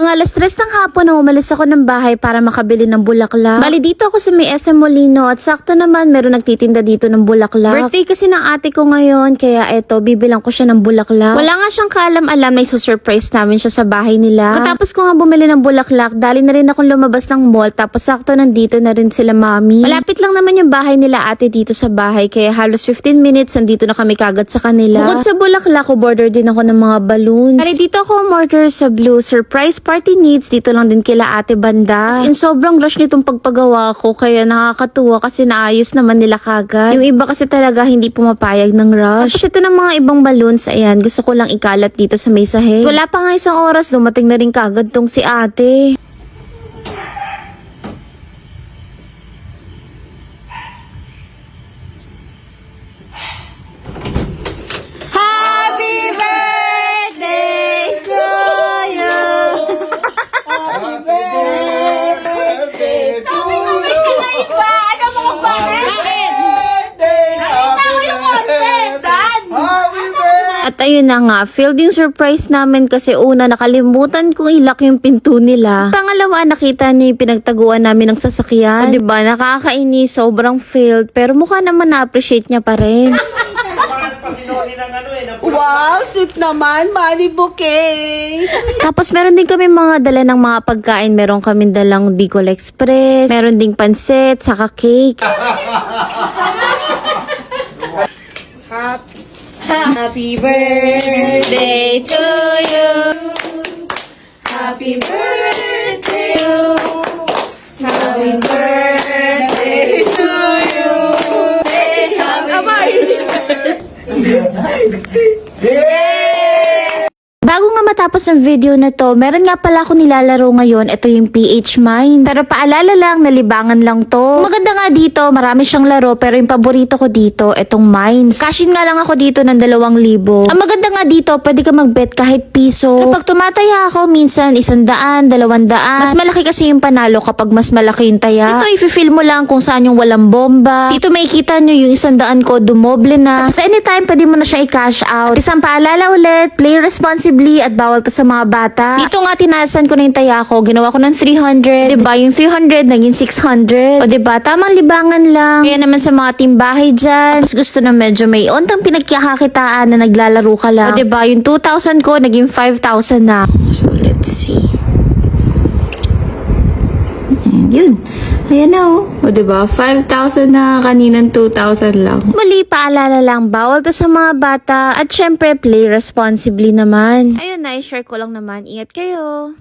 Mga alas 3 ng hapon na umalis ako ng bahay para makabili ng bulaklak. Bali dito ako sa may SM Molino at sakto naman meron nagtitinda dito ng bulaklak. Birthday kasi ng ate ko ngayon kaya eto bibilang ko siya ng bulaklak. Wala nga siyang kaalam-alam na isusurprise namin siya sa bahay nila. Katapos ko nga bumili ng bulaklak, dali na rin akong lumabas ng mall tapos sakto nandito na rin sila mami. Malapit lang naman yung bahay nila ate dito sa bahay kaya halos 15 minutes nandito na kami kagad sa kanila. Bukod sa bulaklak, border din ako ng mga balloons. Bali dito ako umorder sa Blue Surprise Party Needs dito lang din kila ate banda. As in sobrang rush nitong pagpagawa ko kaya nakakatuwa kasi naayos naman nila kagad. Yung iba kasi talaga hindi pumapayag ng rush. Tapos ito ng mga ibang balloons, ayan, gusto ko lang ikalat dito sa may sahig. Wala pa nga isang oras, dumating na rin kagad tong si ate. At ayun na nga, failed yung surprise namin kasi una nakalimutan kong ilak yung pinto nila. Pangalawa, nakita niya yung pinagtaguan namin ng sasakyan. O diba, nakakainis, sobrang failed. Pero mukha naman na-appreciate niya pa rin. Wow, sweet naman, money bouquet. Tapos meron din kami mga dala ng mga pagkain. Meron kami dalang Bicol Express, meron ding pansit, saka cake. Happy birthday to you. Happy birthday to you. Happy birthday to you. Bago nga matapos ang video na to, meron nga pala ako nilalaro ngayon. Ito yung PH Mines. Pero paalala lang, nalibangan lang to. Maganda nga dito, marami siyang laro. Pero yung paborito ko dito, itong Mines. Cashin nga lang ako dito ng 2,000. Ang maganda nga dito, pwede ka mag-bet kahit piso. Kapag tumataya ako, minsan 100, 200. Mas malaki kasi yung panalo kapag mas malaki yung taya. Ito, i-feel mo lang kung saan yung walang bomba. Dito makikita nyo yung 100 ko, dumoble na. Tapos anytime, pwede mo na siya i-cash out. At isang paalala ulit, play responsibly at bawal to sa mga bata. Dito nga tinasan ko na yung taya ko. Ginawa ko ng 300. Diba? Yung 300 naging 600. O diba? Tamang libangan lang. Kaya naman sa mga timbahay dyan. Tapos gusto na medyo may ontang pinagkakakitaan na naglalaro ka lang. O diba? Yung 2,000 ko naging 5,000 na. So let's see. Yun. Ayan na o diba? 5,000 na, kaninang 2,000 lang. Mali, paalala lang, bawal to sa mga bata at syempre play responsibly naman. Ayun na, i-share ko lang naman. Ingat kayo.